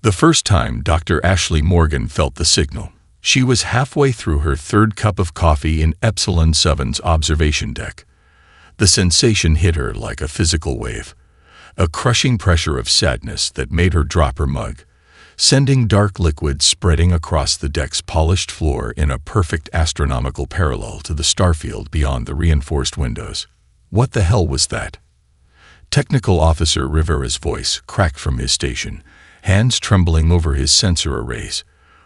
The first time Dr. Ashley Morgan felt the signal, she was halfway through her third cup of coffee in Epsilon 7's observation deck. The sensation hit her like a physical wave, a crushing pressure of sadness that made her drop her mug, sending dark liquid spreading across the deck's polished floor in a perfect astronomical parallel to the starfield beyond the reinforced windows. What the hell was that? Technical Officer Rivera's voice cracked from his station, hands trembling over his sensor arrays.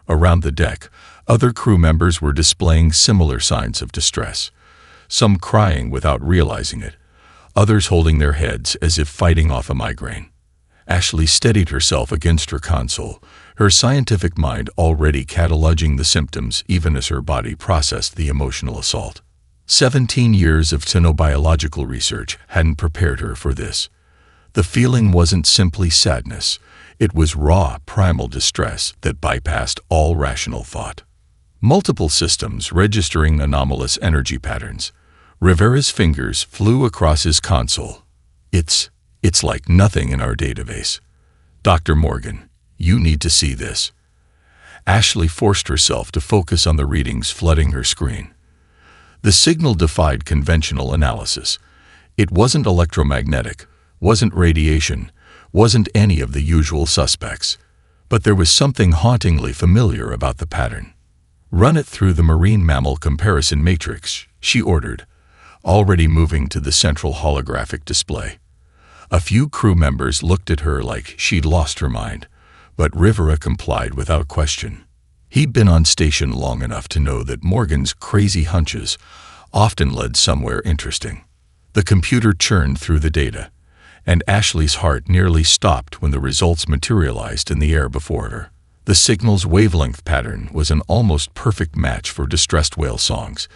Around the deck, other crew members were displaying similar signs of distress, some crying without realizing it, others holding their heads as if fighting off a migraine. Ashley steadied herself against her console, her scientific mind already cataloging the symptoms even as her body processed the emotional assault. 17 years of xenobiological research hadn't prepared her for this. The feeling wasn't simply sadness, it was raw, primal distress that bypassed all rational thought. Multiple systems registering anomalous energy patterns. Rivera's fingers flew across his console. It's like nothing in our database. Dr. Morgan, you need to see this. Ashley forced herself to focus on the readings flooding her screen. The signal defied conventional analysis. It wasn't electromagnetic, wasn't radiation, wasn't any of the usual suspects. But there was something hauntingly familiar about the pattern. Run it through the marine mammal comparison matrix, she ordered, already moving to the central holographic display. A few crew members looked at her like she'd lost her mind, but Rivera complied without question. He'd been on station long enough to know that Morgan's crazy hunches often led somewhere interesting. The computer churned through the data, and Ashley's heart nearly stopped when the results materialized in the air before her. The signal's wavelength pattern was an almost perfect match for distressed whale songs,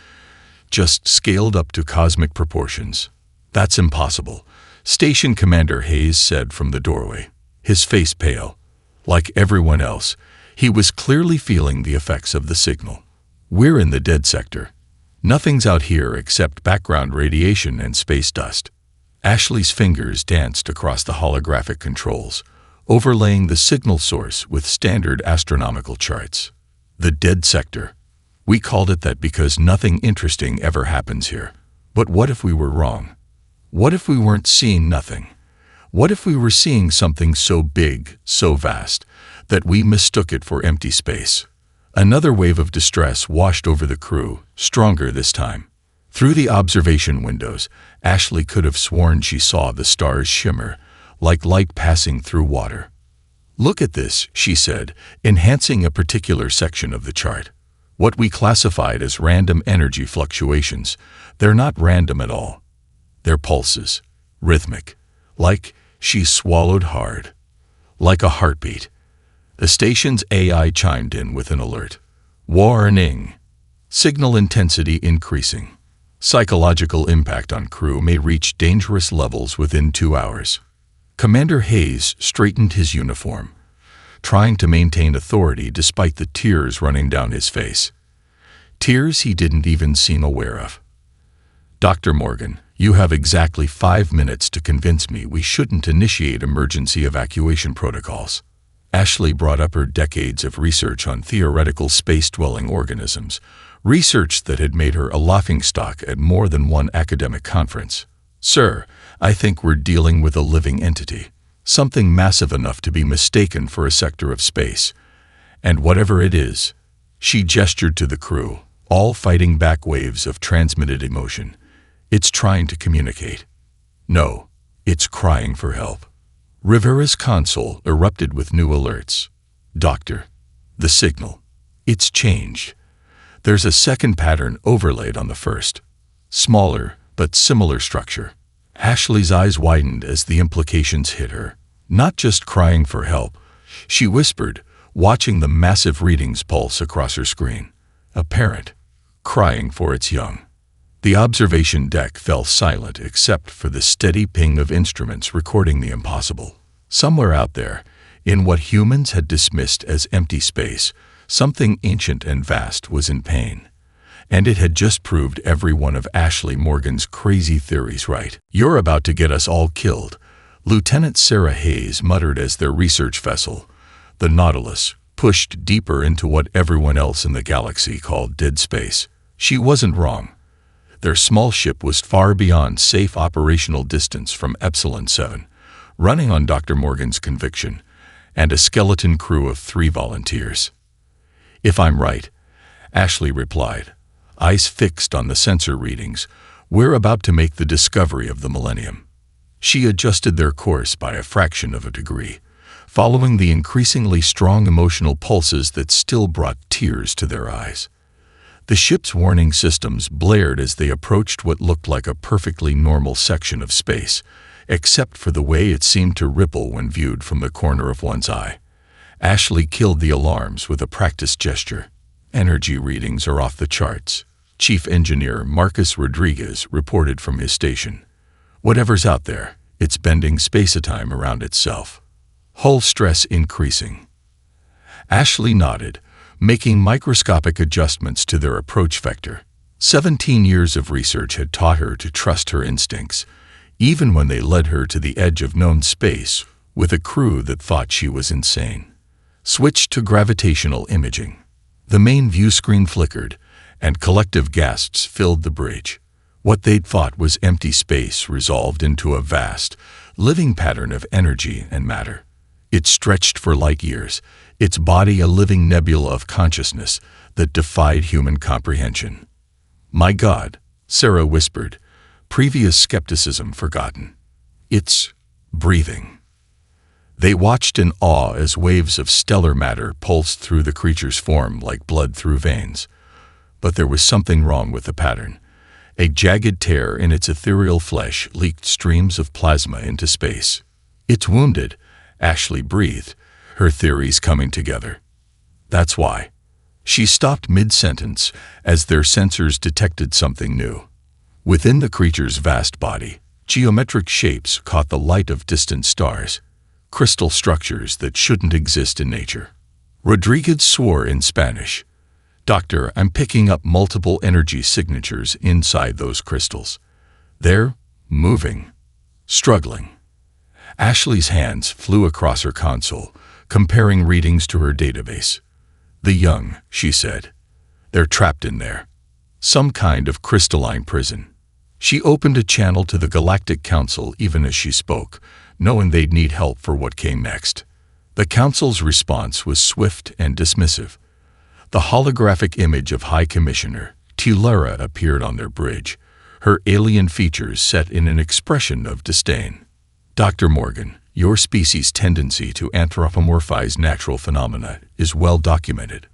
just scaled up to cosmic proportions. That's impossible, Station Commander Hayes said from the doorway, his face pale. Like everyone else, he was clearly feeling the effects of the signal. We're in the dead sector. Nothing's out here except background radiation and space dust. Ashley's fingers danced across the holographic controls, overlaying the signal source with standard astronomical charts. The dead sector. We called it that because nothing interesting ever happens here. But what if we were wrong? What if we weren't seeing nothing? What if we were seeing something so big, so vast, that we mistook it for empty space? Another wave of distress washed over the crew, stronger this time. Through the observation windows, Ashley could have sworn she saw the stars shimmer, like light passing through water. Look at this, she said, enhancing a particular section of the chart. What we classified as random energy fluctuations, they're not random at all. They're pulses, rhythmic, like she swallowed hard, like a heartbeat. The station's AI chimed in with an alert. Warning! Signal intensity increasing. Psychological impact on crew may reach dangerous levels within 2 hours. Commander Hayes straightened his uniform, trying to maintain authority despite the tears running down his face. Tears he didn't even seem aware of. Dr. Morgan, you have exactly 5 minutes to convince me we shouldn't initiate emergency evacuation protocols. Ashley brought up her decades of research on theoretical space-dwelling organisms, research that had made her a laughingstock at more than one academic conference. Sir, I think we're dealing with a living entity, something massive enough to be mistaken for a sector of space. And whatever it is, she gestured to the crew, all fighting back waves of transmitted emotion. It's trying to communicate. No, it's crying for help. Rivera's console erupted with new alerts. Doctor, the signal. It's changed. There's a second pattern overlaid on the first. Smaller, but similar structure. Ashley's eyes widened as the implications hit her. Not just crying for help, she whispered, watching the massive readings pulse across her screen. A parent, crying for its young. The observation deck fell silent except for the steady ping of instruments recording the impossible. Somewhere out there, in what humans had dismissed as empty space, something ancient and vast was in pain. And it had just proved every one of Ashley Morgan's crazy theories right. You're about to get us all killed, Lieutenant Sarah Hayes muttered as their research vessel, The Nautilus pushed deeper into what everyone else in the galaxy called dead space. She wasn't wrong. Their small ship was far beyond safe operational distance from Epsilon 7, running on Dr. Morgan's conviction, and a skeleton crew of 3 volunteers. "If I'm right," Ashley replied, eyes fixed on the sensor readings, "we're about to make the discovery of the millennium." She adjusted their course by a fraction of a degree, following the increasingly strong emotional pulses that still brought tears to their eyes. The ship's warning systems blared as they approached what looked like a perfectly normal section of space, except for the way it seemed to ripple when viewed from the corner of one's eye. Ashley killed the alarms with a practiced gesture. "Energy readings are off the charts," Chief Engineer Marcus Rodriguez reported from his station. "Whatever's out there, it's bending space-time around itself. Hull stress increasing." Ashley nodded, making microscopic adjustments to their approach vector. 17 years of research had taught her to trust her instincts, even when they led her to the edge of known space with a crew that thought she was insane. Switched to gravitational imaging. The main view screen flickered, and collective gasps filled the bridge. What they'd thought was empty space resolved into a vast, living pattern of energy and matter. It stretched for light years, its body a living nebula of consciousness that defied human comprehension. "My God," Sarah whispered, previous skepticism forgotten. "It's breathing." They watched in awe as waves of stellar matter pulsed through the creature's form like blood through veins. But there was something wrong with the pattern. A jagged tear in its ethereal flesh leaked streams of plasma into space. "It's wounded," Ashley breathed, her theories coming together. "That's why." She stopped mid-sentence as their sensors detected something new. Within the creature's vast body, geometric shapes caught the light of distant stars, crystal structures that shouldn't exist in nature. Rodriguez swore in Spanish. "Doctor, I'm picking up multiple energy signatures inside those crystals. They're moving, struggling." Ashley's hands flew across her console, comparing readings to her database. "The young," she said. "They're trapped in there. Some kind of crystalline prison." She opened a channel to the Galactic Council even as she spoke, knowing they'd need help for what came next. The Council's response was swift and dismissive. The holographic image of High Commissioner Tilara appeared on their bridge, her alien features set in an expression of disdain. "Dr. Morgan, your species' tendency to anthropomorphize natural phenomena is well documented.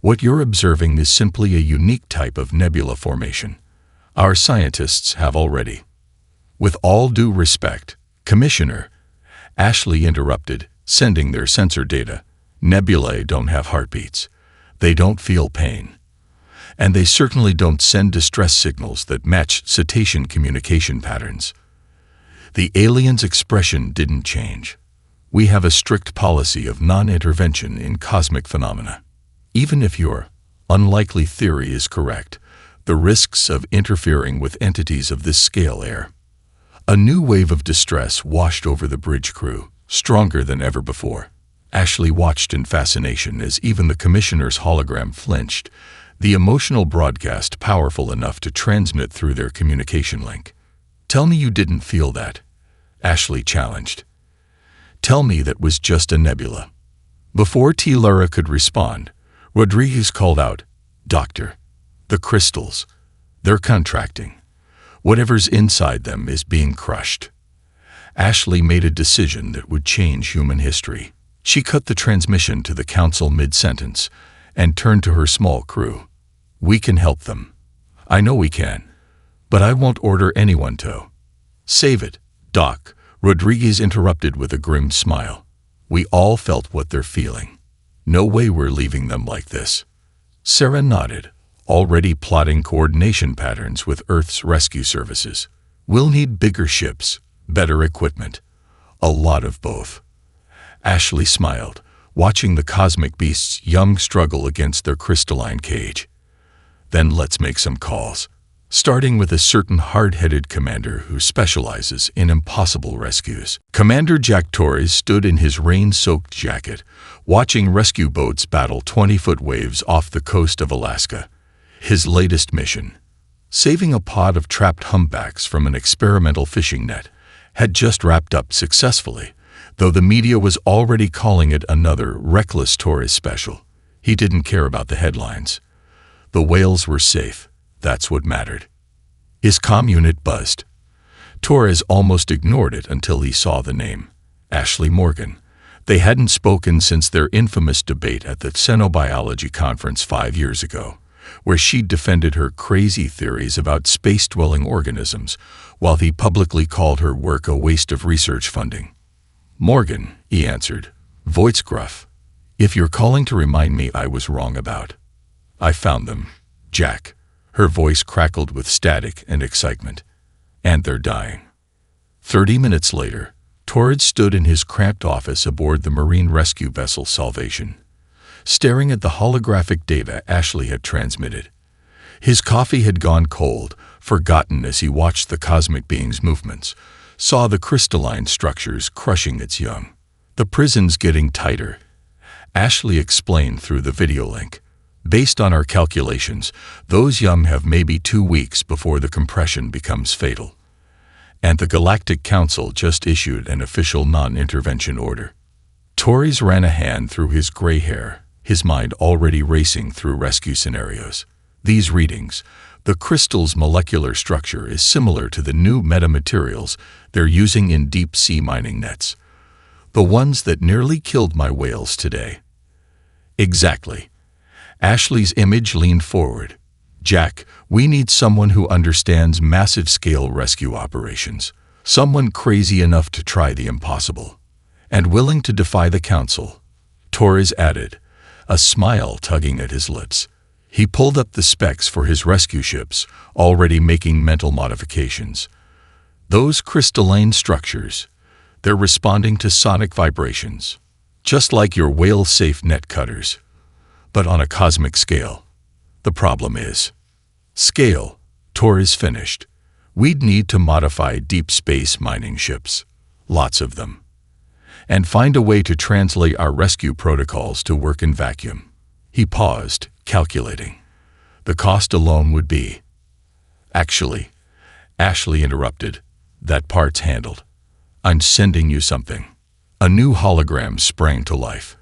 What you're observing is simply a unique type of nebula formation. Our scientists have already." "With all due respect, Commissioner," Ashley interrupted, sending their sensor data. "Nebulae don't have heartbeats. They don't feel pain. And they certainly don't send distress signals that match cetacean communication patterns." The alien's expression didn't change. "We have a strict policy of non-intervention in cosmic phenomena. Even if your unlikely theory is correct, the risks of interfering with entities of this scale are." A new wave of distress washed over the bridge crew, stronger than ever before. Ashley watched in fascination as even the Commissioner's hologram flinched, the emotional broadcast powerful enough to transmit through their communication link. "Tell me you didn't feel that," Ashley challenged. "Tell me that was just a nebula." Before Tilara could respond, Rodriguez called out, "Doctor, the crystals, they're contracting. Whatever's inside them is being crushed." Ashley made a decision that would change human history. She cut the transmission to the Council mid-sentence and turned to her small crew. "We can help them. I know we can, but I won't order anyone to." "Save it, Doc," Rodriguez interrupted with a grim smile. "We all felt what they're feeling. No way we're leaving them like this." Sarah nodded, already plotting coordination patterns with Earth's rescue services. "We'll need bigger ships, better equipment. A lot of both." Ashley smiled, watching the cosmic beast's young struggle against their crystalline cage. "Then let's make some calls." starting with a certain hard-headed commander who specializes in impossible rescues. Commander Jack Torres stood in his rain-soaked jacket, watching rescue boats battle 20-foot waves off the coast of Alaska. His latest mission, saving a pod of trapped humpbacks from an experimental fishing net, had just wrapped up successfully, though the media was already calling it another reckless Torres special. He didn't care about the headlines. The whales were safe. That's what mattered. His comm unit buzzed. Torres almost ignored it until he saw the name, Ashley Morgan. They hadn't spoken since their infamous debate at the Xenobiology conference 5 years ago, where she defended her crazy theories about space-dwelling organisms, while he publicly called her work a waste of research funding. "Morgan," he answered, voice gruff. "If you're calling to remind me I was wrong about. I found them, Jack." Her voice crackled with static and excitement. "And they're dying." 30 minutes later, Torres stood in his cramped office aboard the marine rescue vessel Salvation, staring at the holographic data Ashley had transmitted. His coffee had gone cold, forgotten as he watched the cosmic being's movements, saw the crystalline structures crushing its young. "The prison's getting tighter," Ashley explained through the video link. "Based on our calculations, those young have maybe 2 weeks before the compression becomes fatal. And the Galactic Council just issued an official non-intervention order." Torres ran a hand through his gray hair, his mind already racing through rescue scenarios. "These readings, the crystal's molecular structure is similar to the new metamaterials they're using in deep-sea mining nets. The ones that nearly killed my whales today." "Exactly." Ashley's image leaned forward. "Jack, we need someone who understands massive-scale rescue operations. Someone crazy enough to try the impossible. And willing to defy the council," Torres added, a smile tugging at his lips. He pulled up the specs for his rescue ships, already making mental modifications. "Those crystalline structures, they're responding to sonic vibrations, just like your whale-safe net cutters. But on a cosmic scale. The problem is scale," Torres finished. "We'd need to modify deep space mining ships, lots of them, and find a way to translate our rescue protocols to work in vacuum." He paused, calculating. "The cost alone would be—" "Actually," Ashley interrupted, "that part's handled. I'm sending you something." A new hologram sprang to life.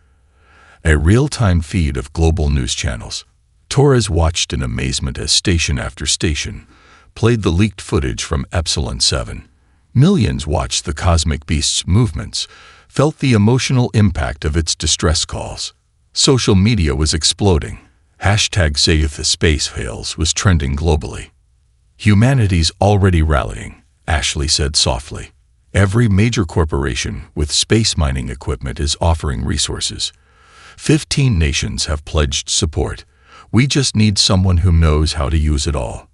A real-time feed of global news channels. Torres watched in amazement as station after station played the leaked footage from Epsilon 7. Millions watched the cosmic beast's movements, felt the emotional impact of its distress calls. Social media was exploding. #SaveTheSpaceWhales was trending globally. "Humanity's already rallying," Ashley said softly. "Every major corporation with space mining equipment is offering resources. 15 nations have pledged support. We just need someone who knows how to use it all."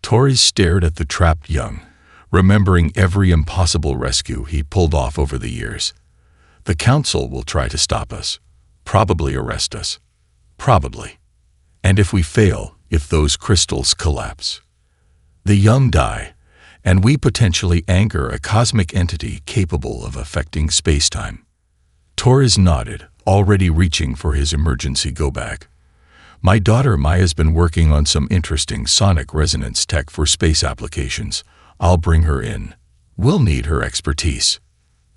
Torres stared at the trapped young, remembering every impossible rescue he'd pulled off over the years. "The council will try to stop us. Probably arrest us. Probably. And if we fail, if those crystals collapse, the young die, and we potentially anchor a cosmic entity capable of affecting spacetime." Torres nodded, already reaching for his emergency go-bag. "My daughter Maya's been working on some interesting sonic resonance tech for space applications. I'll bring her in. We'll need her expertise."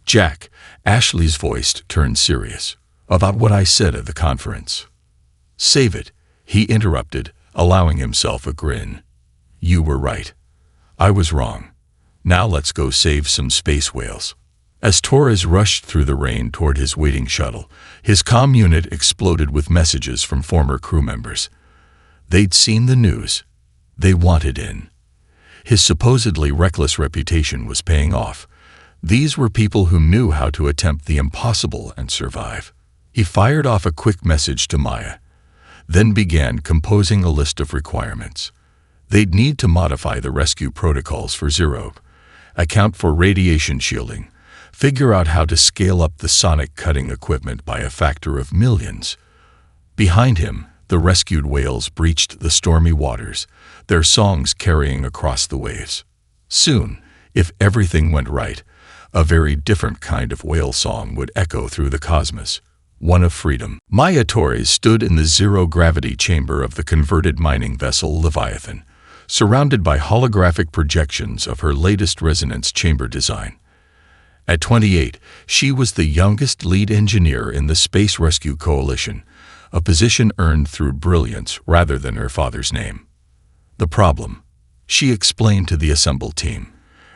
"Jack," Ashley's voice turned serious, "about what I said at the conference." "Save it," he interrupted, allowing himself a grin. "You were right. I was wrong. Now let's go save some space whales." As Torres rushed through the rain toward his waiting shuttle, his comm unit exploded with messages from former crew members. They'd seen the news. They wanted in. His supposedly reckless reputation was paying off. These were people who knew how to attempt the impossible and survive. He fired off a quick message to Maya, then began composing a list of requirements. They'd need to modify the rescue protocols for Zero, account for radiation shielding, figure out how to scale up the sonic cutting equipment by a factor of millions. Behind him, The rescued whales breached the stormy waters, their songs carrying across the waves. Soon, if everything went right, a very different kind of whale song would echo through the cosmos, one of freedom. Maya Torres stood in the zero-gravity chamber of the converted mining vessel Leviathan, surrounded by holographic projections of her latest resonance chamber design. At 28, she was the youngest lead engineer in the Space Rescue Coalition, a position earned through brilliance rather than her father's name. The problem, she explained to the assembled team,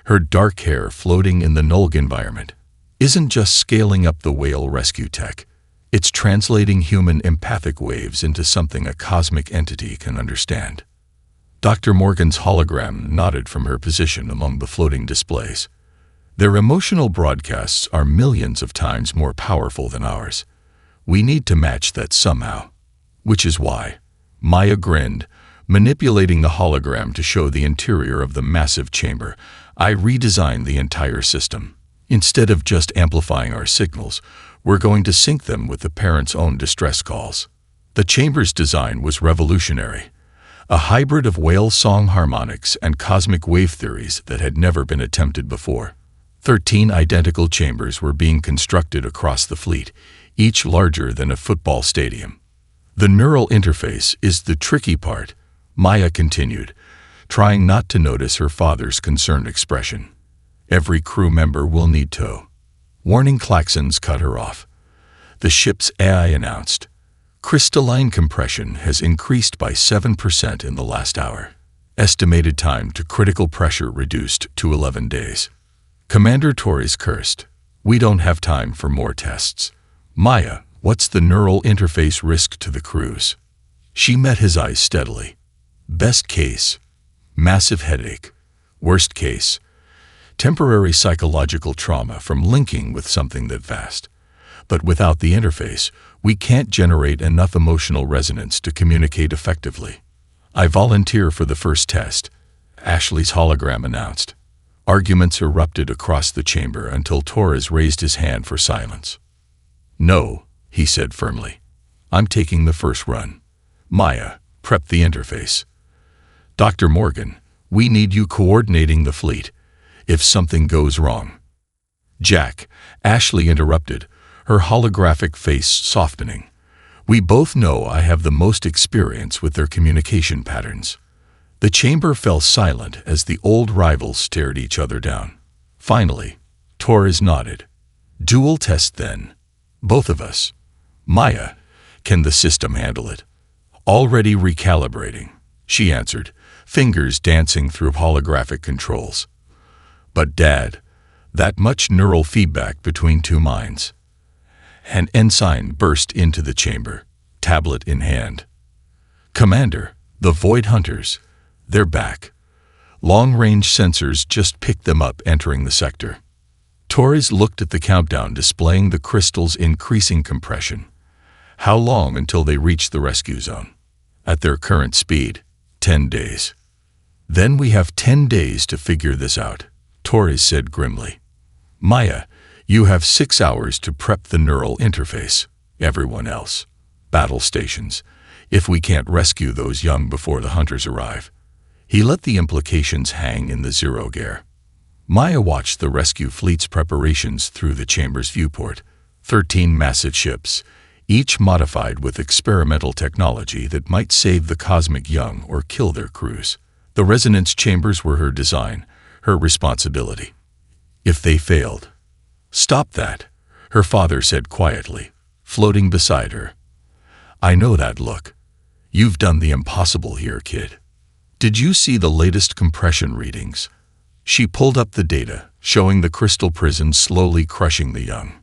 her dark hair floating in the Nulg environment, isn't just scaling up the whale rescue tech. It's translating human empathic waves into something a cosmic entity can understand. Dr. Morgan's hologram nodded from her position among the floating displays. Their emotional broadcasts are millions of times more powerful than ours. We need to match that somehow. Which is why, Maya grinned, manipulating the hologram to show the interior of the massive chamber. I redesigned the entire system. Instead of just amplifying our signals, we're going to sync them with the parents' own distress calls. The chamber's design was revolutionary, a hybrid of whale song harmonics and cosmic wave theories that had never been attempted before. 13 identical chambers were being constructed across the fleet, each larger than a football stadium. The neural interface is the tricky part, Maya continued, trying not to notice her father's concerned expression. Every crew member will need tow. Warning klaxons cut her off. The ship's AI announced, crystalline compression has increased by 7% in the last hour. Estimated time to critical pressure reduced to 11 days. Commander Torres cursed, we don't have time for more tests. Maya, what's the neural interface risk to the crews? She met his eyes steadily. Best case, massive headache. Worst case, temporary psychological trauma from linking with something that vast. But without the interface, we can't generate enough emotional resonance to communicate effectively. I volunteer for the first test, Ashley's hologram announced. Arguments erupted across the chamber until Torres raised his hand for silence. No, he said firmly. I'm taking the first run. Maya, prep the interface. Dr. Morgan, we need you coordinating the fleet. If something goes wrong. Jack, Ashley interrupted, her holographic face softening. We both know I have the most experience with their communication patterns. The chamber fell silent as the old rivals stared each other down. Finally, Torres nodded. Dual test then. Both of us. Maya, can the system handle it? Already recalibrating, she answered, fingers dancing through holographic controls. But Dad, that much neural feedback between two minds. An ensign burst into the chamber, tablet in hand. Commander, the Void Hunters. They're back. Long-range sensors just picked them up entering the sector. Torres looked at the countdown displaying the crystal's increasing compression. How long until they reach the rescue zone? At their current speed, 10 days. Then we have 10 days to figure this out, Torres said grimly. Maya, you have 6 hours to prep the neural interface. Everyone else. Battle stations. If we can't rescue those young before the hunters arrive. He let the implications hang in the zero gear. Maya watched the rescue fleet's preparations through the chamber's viewport. 13 massive ships, each modified with experimental technology that might save the cosmic young or kill their crews. The resonance chambers were her design, her responsibility. If they failed. Stop that, her father said quietly, floating beside her. I know that look. You've done the impossible here, kid. Did you see the latest compression readings? She pulled up the data, showing the crystal prison slowly crushing the young.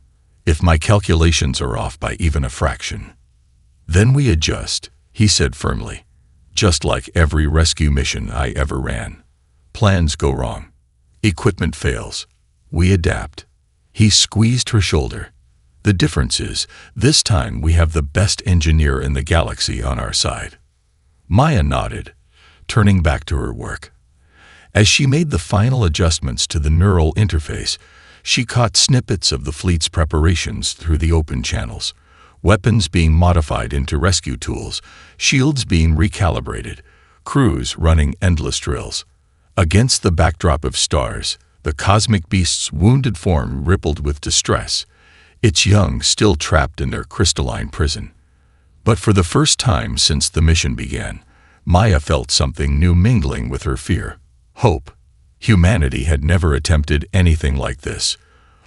If my calculations are off by even a fraction. Then we adjust, he said firmly. Just like every rescue mission I ever ran. Plans go wrong. Equipment fails. We adapt. He squeezed her shoulder. The difference is, this time we have the best engineer in the galaxy on our side. Maya nodded, turning back to her work. As she made the final adjustments to the neural interface, she caught snippets of the fleet's preparations through the open channels, weapons being modified into rescue tools, shields being recalibrated, crews running endless drills. Against the backdrop of stars, the cosmic beast's wounded form rippled with distress, its young still trapped in their crystalline prison. But for the first time since the mission began, Maya felt something new mingling with her fear. Hope. Humanity had never attempted anything like this.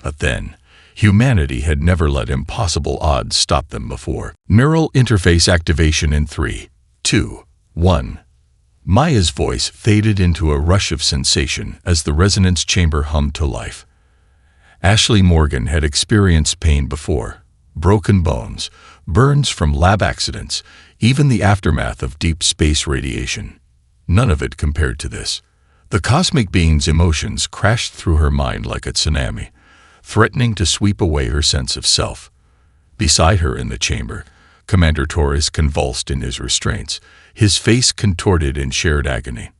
But then, humanity had never let impossible odds stop them before. Neural interface activation in 3, 2, 1. Maya's voice faded into a rush of sensation as the resonance chamber hummed to life. Ashley Morgan had experienced pain before. Broken bones, burns from lab accidents, even the aftermath of deep space radiation. None of it compared to this. The cosmic being's emotions crashed through her mind like a tsunami, threatening to sweep away her sense of self. Beside her in the chamber, Commander Torres convulsed in his restraints, his face contorted in shared agony.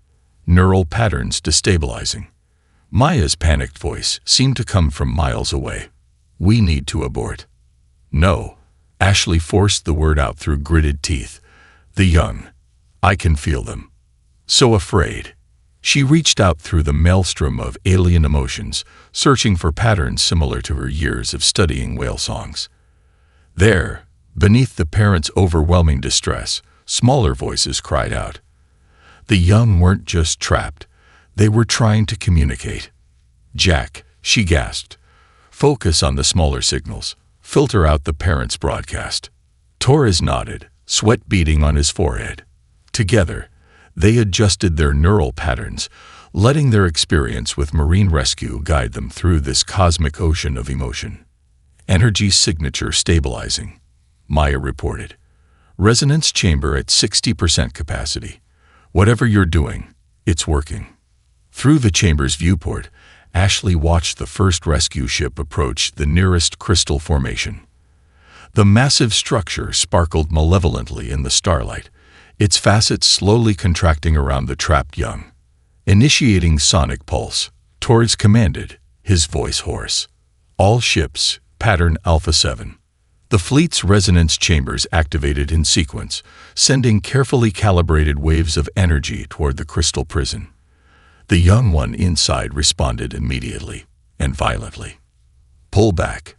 Neural patterns destabilizing. Maya's panicked voice seemed to come from miles away. "We need to abort." "No." Ashley forced the word out through gritted teeth. "The young. I can feel them." So afraid. She reached out through the maelstrom of alien emotions, searching for patterns similar to her years of studying whale songs. There, beneath the parents' overwhelming distress, smaller voices cried out. The young weren't just trapped. They were trying to communicate. "Jack," she gasped. "Focus on the smaller signals. Filter out the parents' broadcast." Torres nodded, sweat beading on his forehead. Together, they adjusted their neural patterns, letting their experience with marine rescue guide them through this cosmic ocean of emotion. Energy signature stabilizing, Maya reported. Resonance chamber at 60% capacity. Whatever you're doing, it's working. Through the chamber's viewport, Ashley watched the first rescue ship approach the nearest crystal formation. The massive structure sparkled malevolently in the starlight, its facets slowly contracting around the trapped young. Initiating sonic pulse, Torres commanded, his voice hoarse. All ships, pattern Alpha 7. The fleet's resonance chambers activated in sequence, sending carefully calibrated waves of energy toward the crystal prison. The young one inside responded immediately and violently. "Pull back."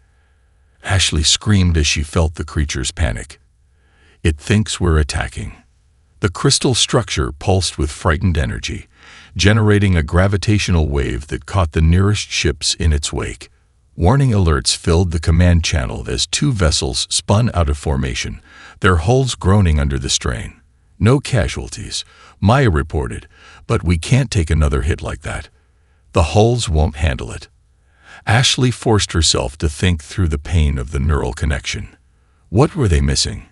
Ashley screamed as she felt the creature's panic. "It thinks we're attacking." The crystal structure pulsed with frightened energy, generating a gravitational wave that caught the nearest ships in its wake. Warning alerts filled the command channel as two vessels spun out of formation, their hulls groaning under the strain. "No casualties," Maya reported, "but we can't take another hit like that. The hulls won't handle it." Ashley forced herself to think through the pain of the neural connection. What were they missing?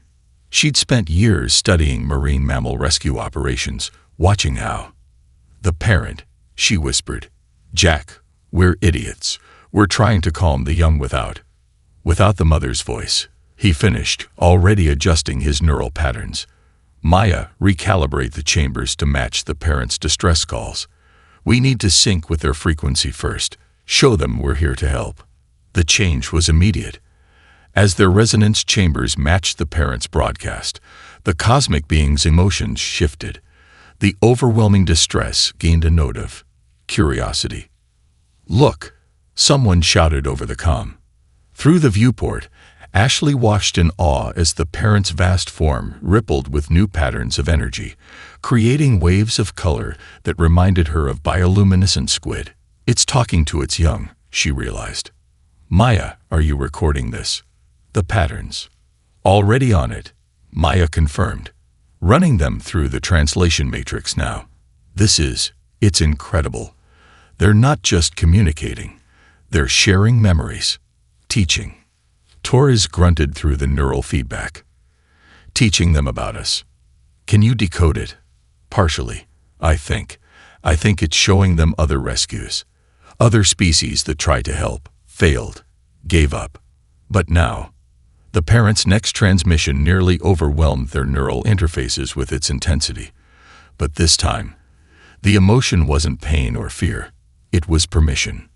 She'd spent years studying marine mammal rescue operations, watching how. "The parent," she whispered. "Jack, we're idiots. We're trying to calm the young without the mother's voice," he finished, already adjusting his neural patterns. "Maya, recalibrate the chambers to match the parents' distress calls. We need to sync with their frequency first. Show them we're here to help." The change was immediate. As their resonance chambers matched the parents' broadcast, the cosmic being's emotions shifted. The overwhelming distress gained a note of curiosity. "Look!" someone shouted over the comm. Through the viewport, Ashley watched in awe as the parent's vast form rippled with new patterns of energy, creating waves of color that reminded her of bioluminescent squid. "It's talking to its young," she realized. "Maya, are you recording this?" "The patterns." "Already on it," Maya confirmed. "Running them through the translation matrix now. It's incredible. They're not just communicating. They're sharing memories. Teaching." Torres grunted through the neural feedback. "Teaching them about us. Can you decode it?" "Partially, I think. I think it's showing them other rescues. Other species that tried to help, failed, gave up. But now, the parents' next transmission nearly overwhelmed their neural interfaces with its intensity. But this time, the emotion wasn't pain or fear. It was permission.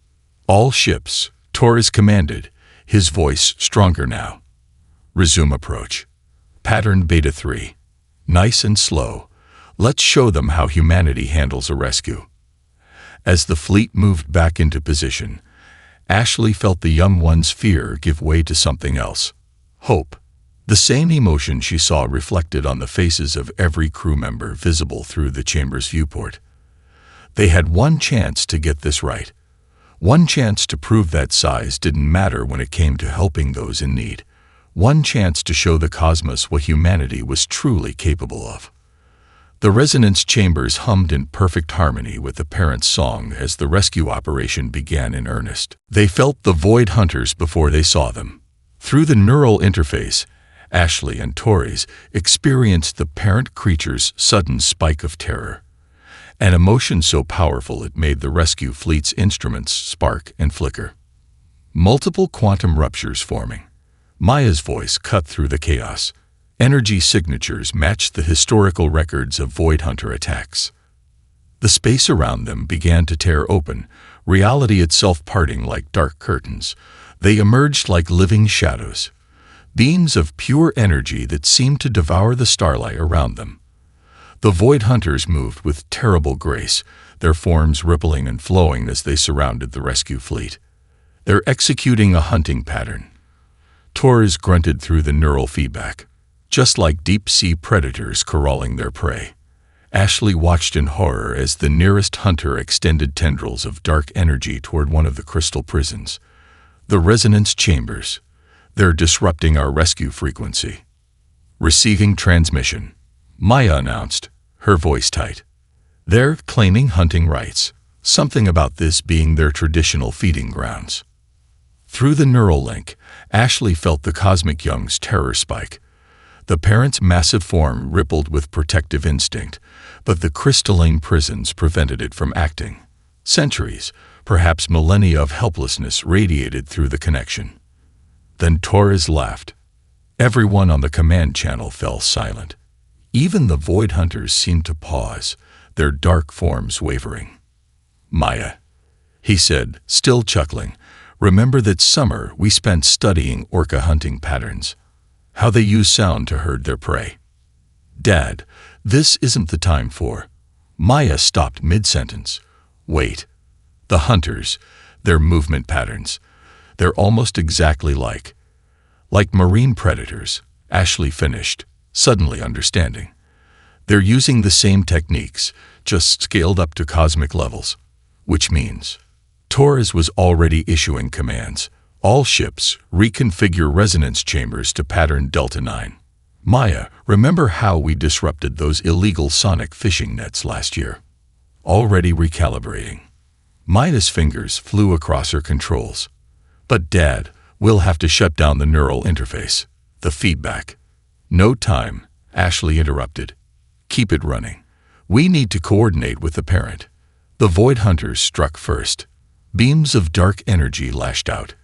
"All ships," Torres commanded, his voice stronger now. Resume approach. Pattern Beta 3. Nice and slow. Let's show them how humanity handles a rescue. As the fleet moved back into position, Ashley felt the young one's fear give way to something else. Hope. The same emotion she saw reflected on the faces of every crew member visible through the chamber's viewport. They had one chance to get this right. One chance to prove that size didn't matter when it came to helping those in need. One chance to show the cosmos what humanity was truly capable of. The resonance chambers hummed in perfect harmony with the parents' song as the rescue operation began in earnest. They felt the void hunters before they saw them. Through the neural interface, Ashley and Torres experienced the parent creature's sudden spike of terror. An emotion so powerful it made the rescue fleet's instruments spark and flicker. Multiple quantum ruptures forming. Maya's voice cut through the chaos. Energy signatures matched the historical records of Void Hunter attacks. The space around them began to tear open, reality itself parting like dark curtains. They emerged like living shadows, beams of pure energy that seemed to devour the starlight around them. The Void Hunters moved with terrible grace, their forms rippling and flowing as they surrounded the rescue fleet. They're executing a hunting pattern. Torres grunted through the neural feedback. Just like deep-sea predators corralling their prey. Ashley watched in horror as the nearest hunter extended tendrils of dark energy toward one of the crystal prisons. The resonance chambers. They're disrupting our rescue frequency. Receiving transmission. Maya announced, her voice tight. They're claiming hunting rights, something about this being their traditional feeding grounds. Through the neural link, Ashley felt the cosmic young's terror spike. The parent's massive form rippled with protective instinct, but the crystalline prisons prevented it from acting. Centuries, perhaps millennia of helplessness radiated through the connection. Then Torres laughed. Everyone on the command channel fell silent. Even the Void Hunters seemed to pause, their dark forms wavering. Maya, he said, still chuckling, remember that summer we spent studying orca hunting patterns. How they use sound to herd their prey. Dad, this isn't the time for... Maya stopped mid-sentence. Wait. The hunters, their movement patterns. They're almost exactly like marine predators, Ashley finished, suddenly understanding. They're using the same techniques, just scaled up to cosmic levels. Which means Torres was already issuing commands. All ships, reconfigure resonance chambers to pattern Delta 9. Maya, remember how we disrupted those illegal sonic fishing nets last year? Already recalibrating. Maya's fingers flew across her controls. But Dad, we'll have to shut down the neural interface. The feedback. No time, Ashley interrupted. Keep it running. We need to coordinate with the parent. The Void Hunters struck first. Beams of dark energy lashed out,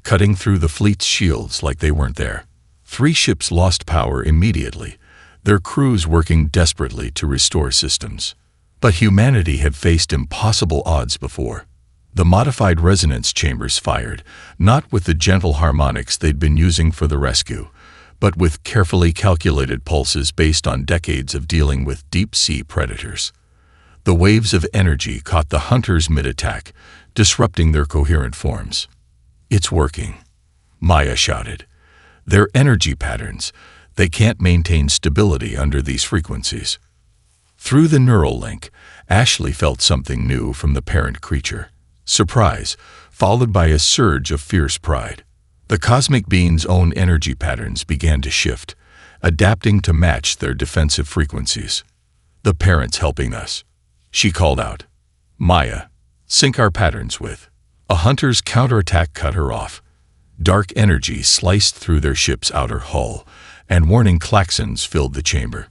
cutting through the fleet's shields like they weren't there. 3 ships lost power immediately, their crews working desperately to restore systems. But humanity had faced impossible odds before. The modified resonance chambers fired, not with the gentle harmonics they'd been using for the rescue, but with carefully calculated pulses based on decades of dealing with deep-sea predators. The waves of energy caught the hunters mid-attack, disrupting their coherent forms. It's working, Maya shouted. Their energy patterns, they can't maintain stability under these frequencies. Through the neural link, Ashley felt something new from the parent creature. Surprise, followed by a surge of fierce pride. The cosmic being's own energy patterns began to shift, adapting to match their defensive frequencies. The parent's helping us, she called out. Maya, sync our patterns with. A hunter's counterattack cut her off. Dark energy sliced through their ship's outer hull, and warning klaxons filled the chamber.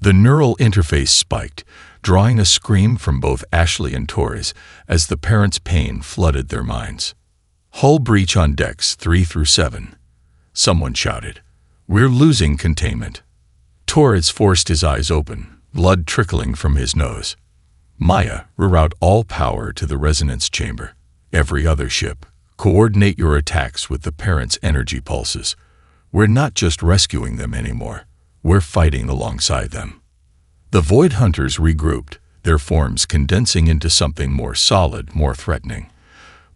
The neural interface spiked, drawing a scream from both Ashley and Torres as the parents' pain flooded their minds. Hull breach on decks 3 through 7. Someone shouted. We're losing containment. Torres forced his eyes open, blood trickling from his nose. Maya, reroute all power to the resonance chamber. Every other ship, coordinate your attacks with the parent's energy pulses. We're not just rescuing them anymore. We're fighting alongside them. The Void Hunters regrouped, their forms condensing into something more solid, more threatening.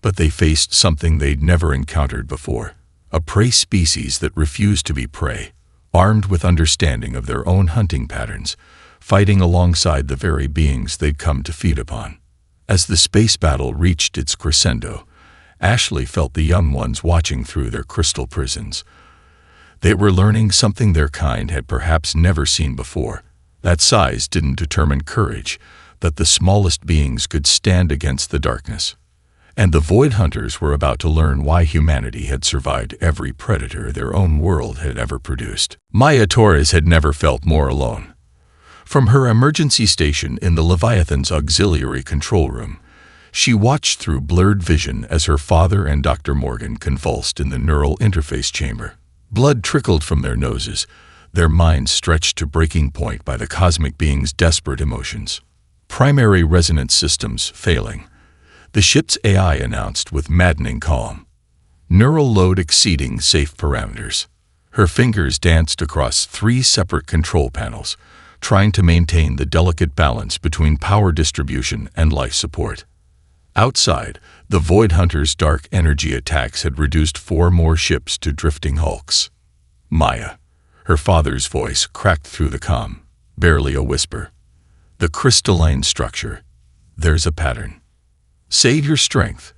But they faced something they'd never encountered before, a prey species that refused to be prey, armed with understanding of their own hunting patterns, fighting alongside the very beings they'd come to feed upon. As the space battle reached its crescendo, Ashley felt the young ones watching through their crystal prisons. They were learning something their kind had perhaps never seen before. That size didn't determine courage, that the smallest beings could stand against the darkness. And the Void Hunters were about to learn why humanity had survived every predator their own world had ever produced. Maya Torres had never felt more alone. From her emergency station in the Leviathan's auxiliary control room, she watched through blurred vision as her father and Dr. Morgan convulsed in the neural interface chamber. Blood trickled from their noses, their minds stretched to breaking point by the cosmic being's desperate emotions. Primary resonance systems failing. The ship's AI announced with maddening calm. Neural load exceeding safe parameters. Her fingers danced across 3 separate control panels, trying to maintain the delicate balance between power distribution and life support. Outside, the Void Hunters' dark energy attacks had reduced 4 more ships to drifting hulks. Maya, her father's voice cracked through the comm, barely a whisper. The crystalline structure. There's a pattern. Save your strength,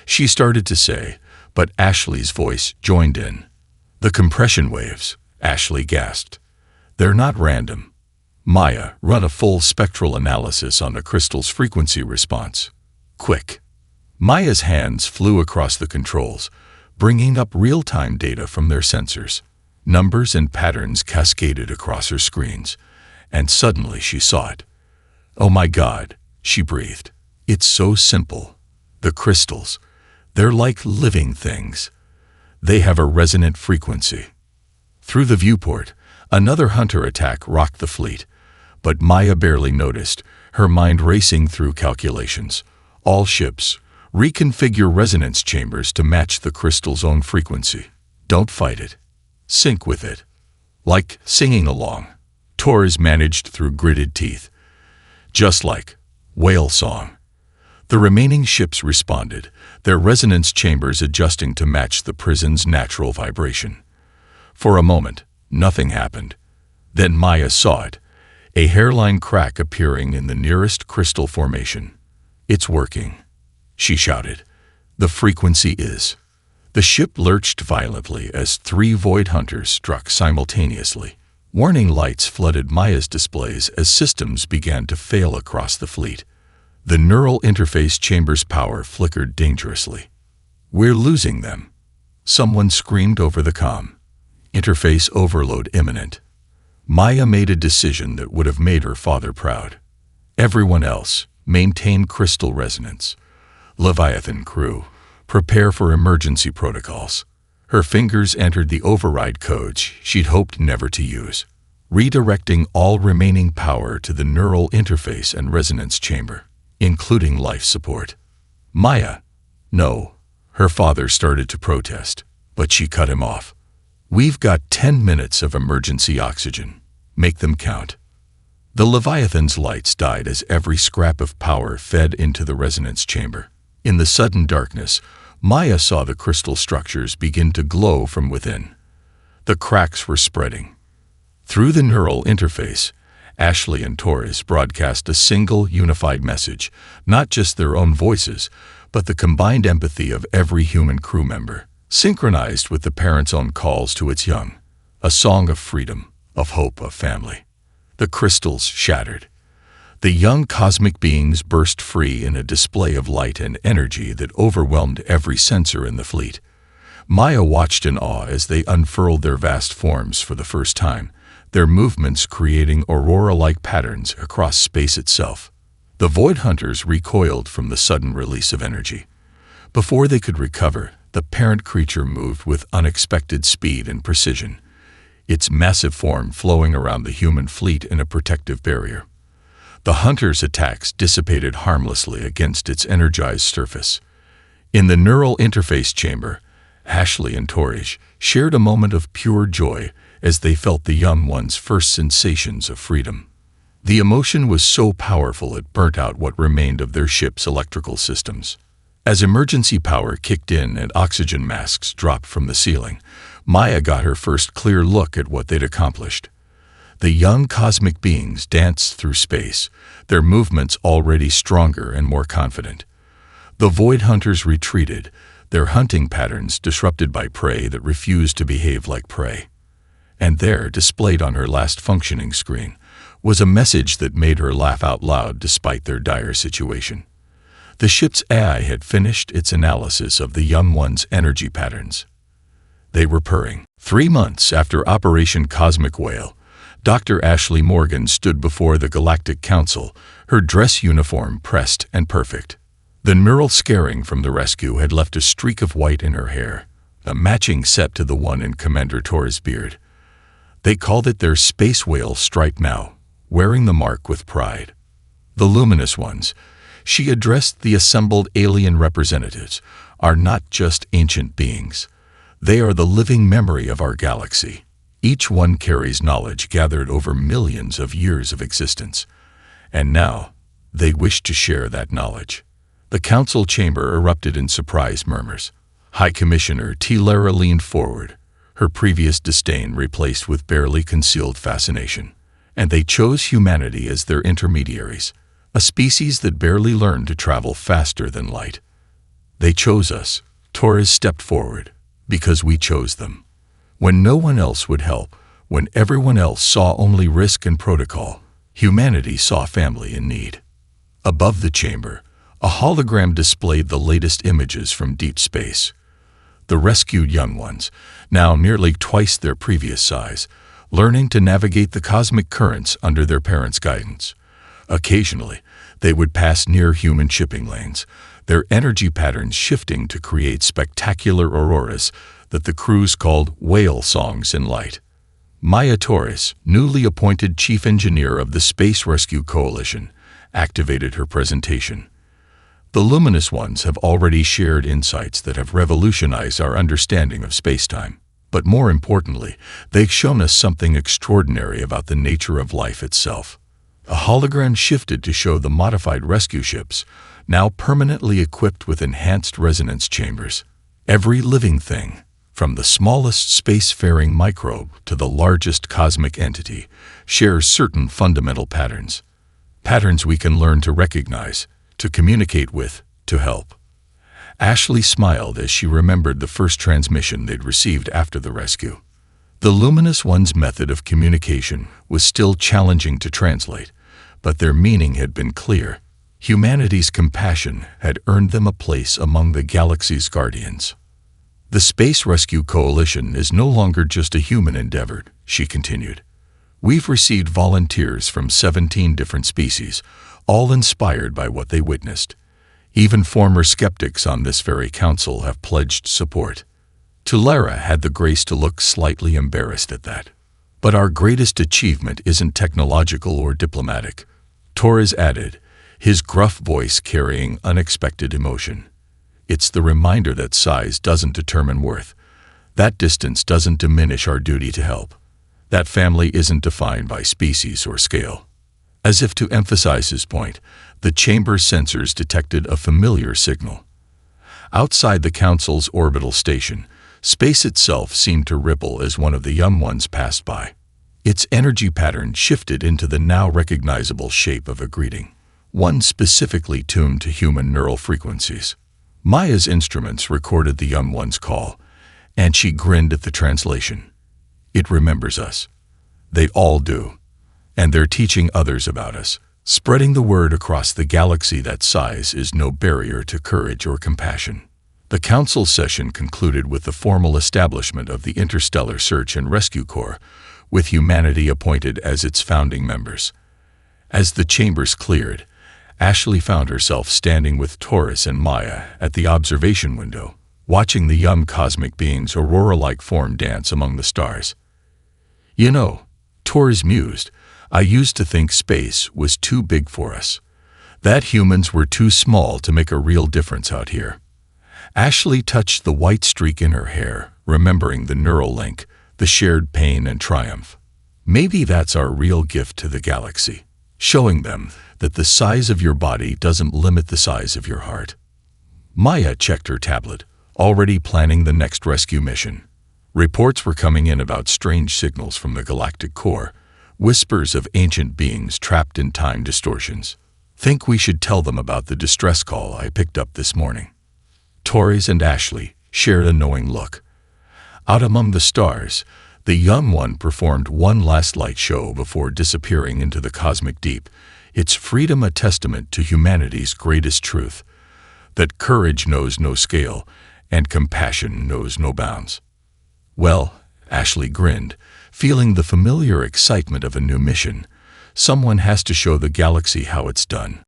she started to say, but Ashley's voice joined in. The compression waves, Ashley gasped. They're not random. Maya, run a full spectral analysis on the crystal's frequency response. Quick. Maya's hands flew across the controls, bringing up real-time data from their sensors. Numbers and patterns cascaded across her screens, and suddenly she saw it. Oh my God, she breathed. It's so simple. The crystals, they're like living things. They have a resonant frequency. Through the viewport, another hunter attack rocked the fleet, but Maya barely noticed, her mind racing through calculations. All ships, reconfigure resonance chambers to match the crystal's own frequency. Don't fight it. Sync with it. Like singing along. Torres managed through gritted teeth. Just like whale song. The remaining ships responded, their resonance chambers adjusting to match the prison's natural vibration. For a moment, nothing happened. Then Maya saw it, a hairline crack appearing in the nearest crystal formation. It's working, she shouted. The frequency is. The ship lurched violently as 3 Void Hunters struck simultaneously. Warning lights flooded Maya's displays as systems began to fail across the fleet. The neural interface chamber's power flickered dangerously. We're losing them. Someone screamed over the comm. Interface overload imminent. Maya made a decision that would have made her father proud. Everyone else, maintain crystal resonance. Leviathan crew, prepare for emergency protocols. Her fingers entered the override codes she'd hoped never to use, redirecting all remaining power to the neural interface and resonance chamber, including life support. Maya, no, her father started to protest, but she cut him off. We've got 10 minutes of emergency oxygen. Make them count. The Leviathan's lights died as every scrap of power fed into the resonance chamber. In the sudden darkness, Maya saw the crystal structures begin to glow from within. The cracks were spreading. Through the neural interface, Ashley and Torres broadcast a single unified message, not just their own voices, but the combined empathy of every human crew member, synchronized with the parent's own calls to its young. A song of freedom, of hope, of family. The crystals shattered. The young cosmic beings burst free in a display of light and energy that overwhelmed every sensor in the fleet. Maya watched in awe as they unfurled their vast forms for the first time, their movements creating aurora-like patterns across space itself. The Void Hunters recoiled from the sudden release of energy. Before they could recover, the parent creature moved with unexpected speed and precision, its massive form flowing around the human fleet in a protective barrier. The Hunter's attacks dissipated harmlessly against its energized surface. In the neural interface chamber, Ashley and Torres shared a moment of pure joy as they felt the young one's first sensations of freedom. The emotion was so powerful it burnt out what remained of their ship's electrical systems. As emergency power kicked in and oxygen masks dropped from the ceiling, Maya got her first clear look at what they'd accomplished. The young cosmic beings danced through space, their movements already stronger and more confident. The void hunters retreated, their hunting patterns disrupted by prey that refused to behave like prey. And there, displayed on her last functioning screen, was a message that made her laugh out loud despite their dire situation. The ship's AI had finished its analysis of the young one's energy patterns. They were purring. 3 months after Operation Cosmic Whale, Dr. Ashley Morgan stood before the Galactic Council, her dress uniform pressed and perfect. The neural scarring from the rescue had left a streak of white in her hair, a matching set to the one in Commander Torres' beard. They called it their space whale stripe now, wearing the mark with pride. The luminous ones, she addressed the assembled alien representatives, are not just ancient beings. They are the living memory of our galaxy. Each one carries knowledge gathered over millions of years of existence. And now, they wish to share that knowledge. The council chamber erupted in surprised murmurs. High Commissioner T. Lara leaned forward, her previous disdain replaced with barely concealed fascination. And they chose humanity as their intermediaries, a species that barely learned to travel faster than light. They chose us, Torres stepped forward, because we chose them. When no one else would help, when everyone else saw only risk and protocol, humanity saw family in need. Above the chamber, a hologram displayed the latest images from deep space. The rescued young ones, now nearly twice their previous size, learning to navigate the cosmic currents under their parents' guidance. Occasionally, they would pass near human shipping lanes, their energy patterns shifting to create spectacular auroras that the crews called whale songs in light. Maya Torres, newly appointed chief engineer of the Space Rescue Coalition, activated her presentation. The luminous ones have already shared insights that have revolutionized our understanding of spacetime. But more importantly, they've shown us something extraordinary about the nature of life itself. A hologram shifted to show the modified rescue ships, now permanently equipped with enhanced resonance chambers. Every living thing, from the smallest spacefaring microbe to the largest cosmic entity, shares certain fundamental patterns. Patterns we can learn to recognize, to communicate with, to help. Ashley smiled as she remembered the first transmission they'd received after the rescue. The luminous one's method of communication was still challenging to translate, but their meaning had been clear. Humanity's compassion had earned them a place among the galaxy's guardians. The Space Rescue Coalition is no longer just a human endeavor, she continued. We've received volunteers from 17 different species, all inspired by what they witnessed. Even former skeptics on this very council have pledged support. Tulare had the grace to look slightly embarrassed at that. But our greatest achievement isn't technological or diplomatic, Torres added, his gruff voice carrying unexpected emotion. It's the reminder that size doesn't determine worth. That distance doesn't diminish our duty to help. That family isn't defined by species or scale. As if to emphasize his point, the chamber's sensors detected a familiar signal. Outside the council's orbital station, space itself seemed to ripple as one of the young ones passed by. Its energy pattern shifted into the now recognizable shape of a greeting, one specifically tuned to human neural frequencies. Maya's instruments recorded the young one's call, and she grinned at the translation. It remembers us. They all do. And they're teaching others about us, spreading the word across the galaxy that size is no barrier to courage or compassion. The council session concluded with the formal establishment of the Interstellar Search and Rescue Corps, with humanity appointed as its founding members. As the chambers cleared, Ashley found herself standing with Torres and Maya at the observation window, watching the young cosmic beings aurora-like form dance among the stars. You know, Torres mused, I used to think space was too big for us. That humans were too small to make a real difference out here. Ashley touched the white streak in her hair, remembering the neural link, the shared pain and triumph. Maybe that's our real gift to the galaxy, showing them that the size of your body doesn't limit the size of your heart. Maya checked her tablet, already planning the next rescue mission. Reports were coming in about strange signals from the galactic core, whispers of ancient beings trapped in time distortions. Think we should tell them about the distress call I picked up this morning. Torres and Ashley shared a knowing look. Out among the stars, the young one performed one last light show before disappearing into the cosmic deep, its freedom a testament to humanity's greatest truth, that courage knows no scale and compassion knows no bounds. Well, Ashley grinned, feeling the familiar excitement of a new mission. Someone has to show the galaxy how it's done.